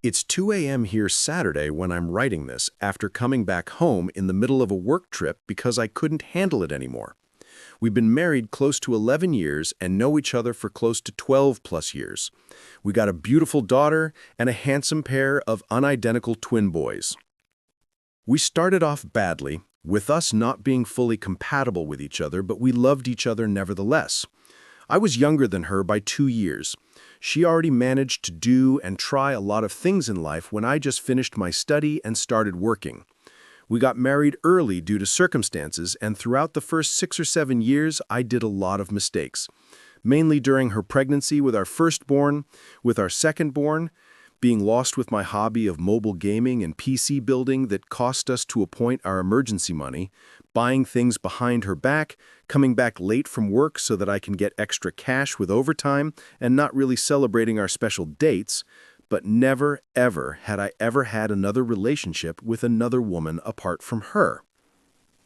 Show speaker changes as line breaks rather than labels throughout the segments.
It's 2 a.m. here Saturday when I'm writing this after coming back home in the middle of a work trip because I couldn't handle it anymore. We've been married close to 11 years and know each other for close to 12 plus years. We got a beautiful daughter and a handsome pair of unidentical twin boys. We started off badly, with us not being fully compatible with each other, but we loved each other nevertheless. I was younger than her by 2 years. She already managed to do and try a lot of things in life when I just finished my study and started working. We got married early due to circumstances, and throughout the first 6 or 7 years, I did a lot of mistakes. Mainly during her pregnancy with our firstborn, with our secondborn, being lost with my hobby of mobile gaming and PC building that cost us to a point our emergency money, buying things behind her back, coming back late from work so that I can get extra cash with overtime, and not really celebrating our special dates, but never, ever had I ever had another relationship with another woman apart from her.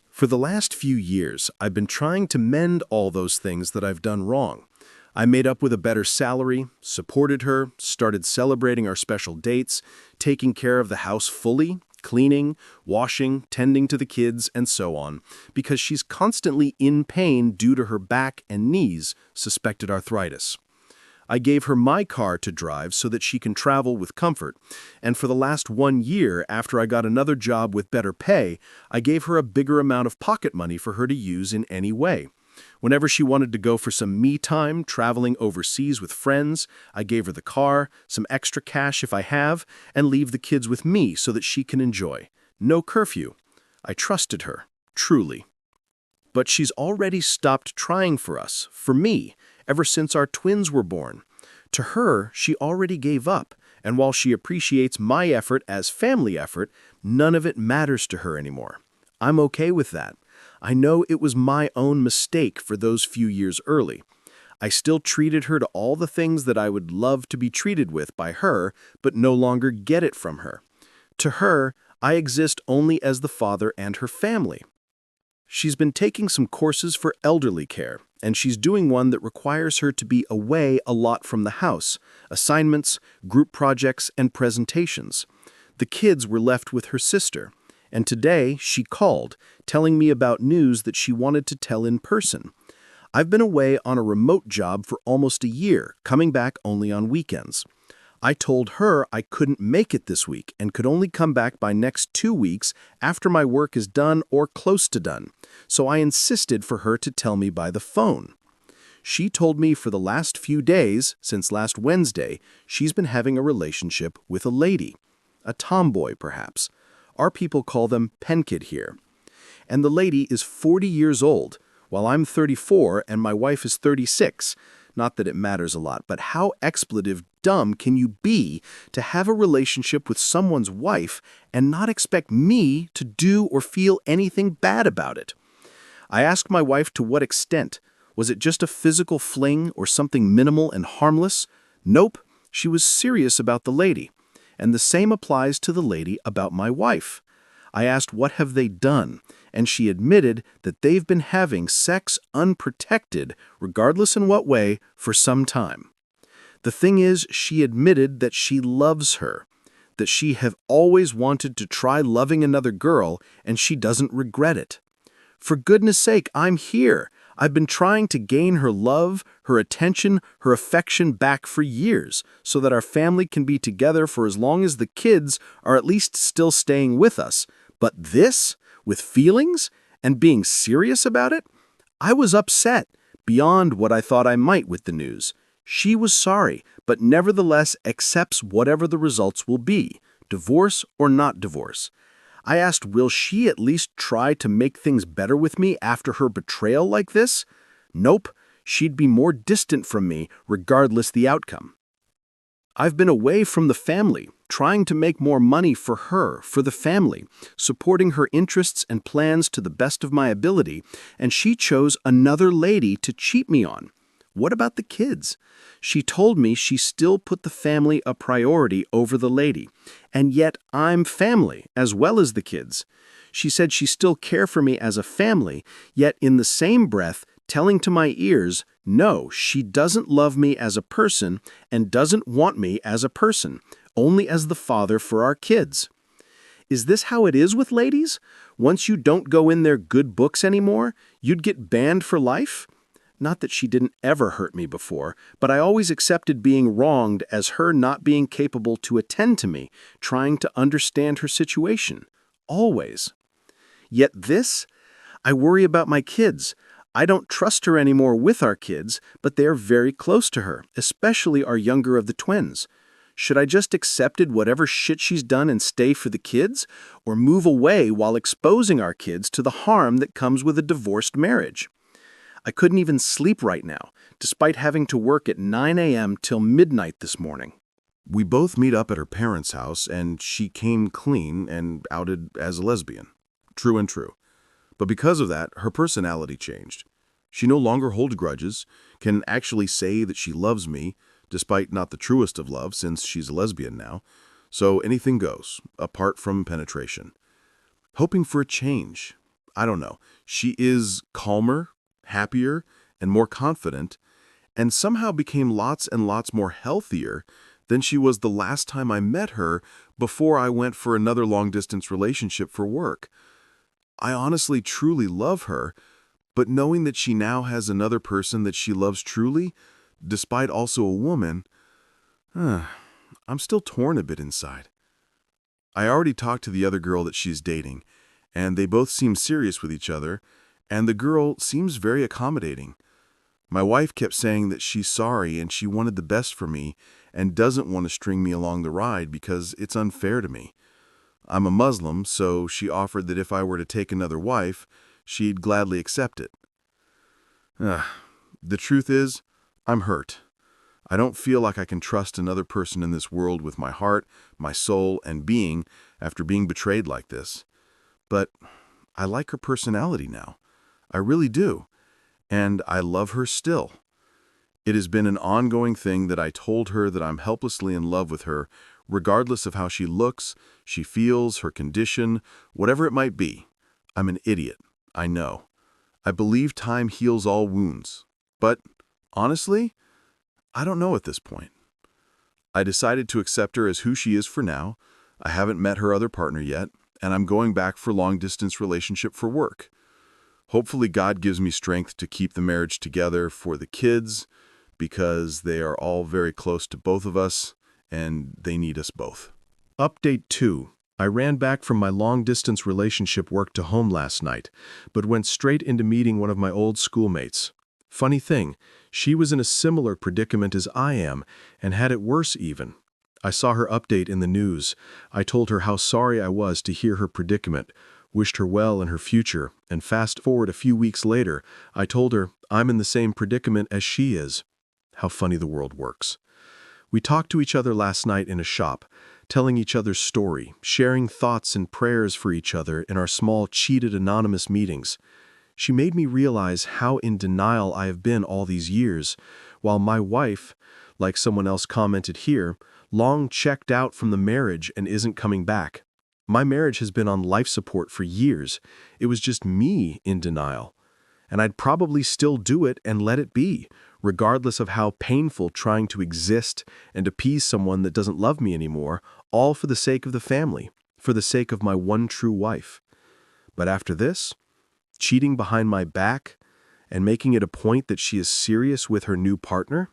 For the last few years, I've been trying to mend all those things that I've done wrong. I made up with a better salary, supported her, started celebrating our special dates, taking care of the house fully, cleaning, washing, tending to the kids, and so on, because she's constantly in pain due to her back and knees, suspected arthritis. I gave her my car to drive so that she can travel with comfort, and for the last 1 year after I got another job with better pay, I gave her a bigger amount of pocket money for her to use in any way. Whenever she wanted to go for some me time, traveling overseas with friends, I gave her the car, some extra cash if I have, and leave the kids with me so that she can enjoy. No curfew. I trusted her, truly. But she's already stopped trying for us, for me, ever since our twins were born. To her, she already gave up, and while she appreciates my effort as family effort, none of it matters to her anymore. I'm okay with that. I know it was my own mistake for those few years early. I still treated her to all the things that I would love to be treated with by her, but no longer get it from her. To her, I exist only as the father and her family. She's been taking some courses for elderly care, and she's doing one that requires her to be away a lot from the house, assignments, group projects, and presentations. The kids were left with her sister. And today, she called, telling me about news that she wanted to tell in person. I've been away on a remote job for almost a year, coming back only on weekends. I told her I couldn't make it this week and could only come back by next 2 weeks after my work is done or close to done, so I insisted for her to tell me by the phone. She told me for the last few days, since last Wednesday, she's been having a relationship with a lady. A tomboy, perhaps. Our people call them penkid here. And the lady is 40 years old, while I'm 34 and my wife is 36. Not that it matters a lot, but how expletive dumb can you be to have a relationship with someone's wife and not expect me to do or feel anything bad about it? I asked my wife to what extent. Was it just a physical fling or something minimal and harmless? Nope, she was serious about the lady. And the same applies to the lady about my wife. I asked what have they done, and she admitted that they've been having sex unprotected, regardless in what way, for some time. The thing is, she admitted that she loves her, that she have always wanted to try loving another girl, and she doesn't regret it. For goodness sake, I'm here. I've been trying to gain her love, her attention, her affection back for years, so that our family can be together for as long as the kids are at least still staying with us. But this, with feelings, and being serious about it? I was upset, beyond what I thought I might with the news. She was sorry, but nevertheless accepts whatever the results will be, divorce or not divorce. I asked, will she at least try to make things better with me after her betrayal like this? Nope, she'd be more distant from me, regardless the outcome. I've been away from the family, trying to make more money for her, for the family, supporting her interests and plans to the best of my ability, and she chose another lady to cheat me on. What about the kids? She told me she still put the family a priority over the lady, and yet I'm family as well as the kids. She said she still care for me as a family, yet in the same breath telling to my ears, no, she doesn't love me as a person and doesn't want me as a person, only as the father for our kids. Is this how it is with ladies? Once you don't go in their good books anymore, you'd get banned for life? Not that she didn't ever hurt me before, but I always accepted being wronged as her not being capable to attend to me, trying to understand her situation. Always. Yet this? I worry about my kids. I don't trust her anymore with our kids, but they are very close to her, especially our younger of the twins. Should I just accepted whatever shit she's done and stay for the kids, or move away while exposing our kids to the harm that comes with a divorced marriage? I couldn't even sleep right now, despite having to work at 9 a.m. till midnight this morning. We both meet up at her parents' house, and she came clean and outed as a lesbian. True and true. But because of that, her personality changed. She no longer holds grudges, can actually say that she loves me, despite not the truest of love since she's a lesbian now. So anything goes, apart from penetration. Hoping for a change. I don't know. She is calmer, happier, and more confident, and somehow became lots and lots more healthier than she was the last time I met her before I went for another long-distance relationship for work. I honestly truly love her, but knowing that she now has another person that she loves truly, despite also a woman, I'm still torn a bit inside. I already talked to the other girl that she's dating, and they both seem serious with each other, and the girl seems very accommodating. My wife kept saying that she's sorry and she wanted the best for me and doesn't want to string me along the ride because it's unfair to me. I'm a Muslim, so she offered that if I were to take another wife, she'd gladly accept it. The truth is, I'm hurt. I don't feel like I can trust another person in this world with my heart, my soul, and being after being betrayed like this. But I like her personality now. I really do. And I love her still. It has been an ongoing thing that I told her that I'm helplessly in love with her, regardless of how she looks, she feels, her condition, whatever it might be. I'm an idiot. I know. I believe time heals all wounds. But, honestly, I don't know at this point. I decided to accept her as who she is for now. I haven't met her other partner yet, and I'm going back for long-distance relationship for work. Hopefully God gives me strength to keep the marriage together for the kids, because they are all very close to both of us, and they need us both. Update 2. I ran back from my long-distance relationship work to home last night, but went straight into meeting one of my old schoolmates. Funny thing, she was in a similar predicament as I am, and had it worse even. I saw her update in the news. I told her how sorry I was to hear her predicament, wished her well in her future, and fast forward a few weeks later, I told her I'm in the same predicament as she is. How funny the world works. We talked to each other last night in a shop, telling each other's story, sharing thoughts and prayers for each other in our small, cheated anonymous meetings. She made me realize how in denial I have been all these years, while my wife, like someone else commented here, long checked out from the marriage and isn't coming back. My marriage has been on life support for years. It was just me in denial. And I'd probably still do it and let it be, regardless of how painful trying to exist and appease someone that doesn't love me anymore, all for the sake of the family, for the sake of my one true wife. But after this, cheating behind my back and making it a point that she is serious with her new partner,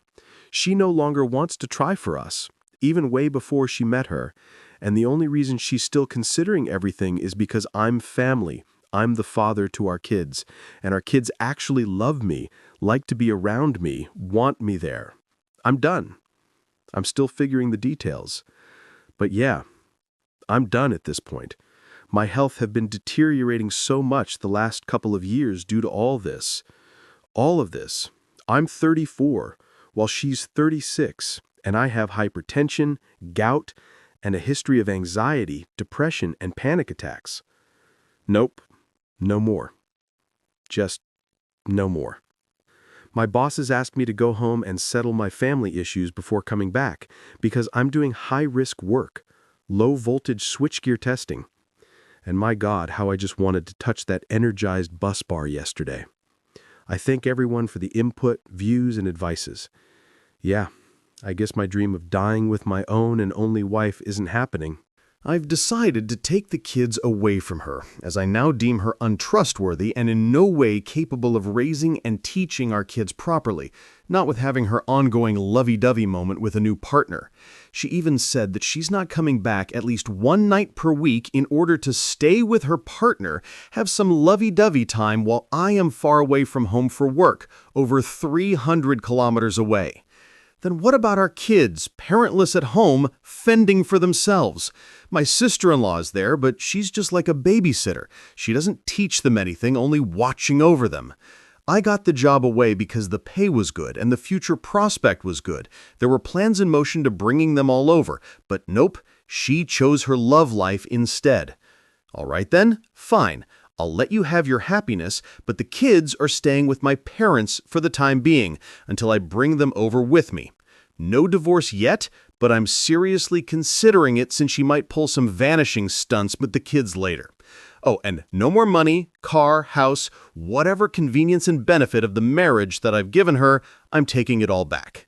she no longer wants to try for us, even way before she met her, and the only reason she's still considering everything is because I'm family. I'm the father to our kids, and our kids actually love me, like to be around me, want me there. I'm done. I'm still figuring the details. But yeah, I'm done at this point. My health have been deteriorating so much the last couple of years due to all this. All of this. I'm 34, while she's 36, and I have hypertension, gout, and a history of anxiety, depression, and panic attacks. Nope. No more. Just no more. My bosses asked me to go home and settle my family issues before coming back because I'm doing high-risk work, low-voltage switchgear testing. And my God, how I just wanted to touch that energized bus bar yesterday. I thank everyone for the input, views, and advices. Yeah, I guess my dream of dying with my own and only wife isn't happening. I've decided to take the kids away from her, as I now deem her untrustworthy and in no way capable of raising and teaching our kids properly, not with having her ongoing lovey-dovey moment with a new partner. She even said that she's not coming back at least one night per week in order to stay with her partner, have some lovey-dovey time while I am far away from home for work, over 300 kilometers away. Then what about our kids, parentless at home, fending for themselves? My sister-in-law is there, but she's just like a babysitter. She doesn't teach them anything, only watching over them. I got the job away because the pay was good and the future prospect was good. There were plans in motion to bringing them all over, but nope, she chose her love life instead. All right then, fine. I'll let you have your happiness, but the kids are staying with my parents for the time being, until I bring them over with me. No divorce yet, but I'm seriously considering it since she might pull some vanishing stunts with the kids later. Oh, and no more money, car, house, whatever convenience and benefit of the marriage that I've given her, I'm taking it all back.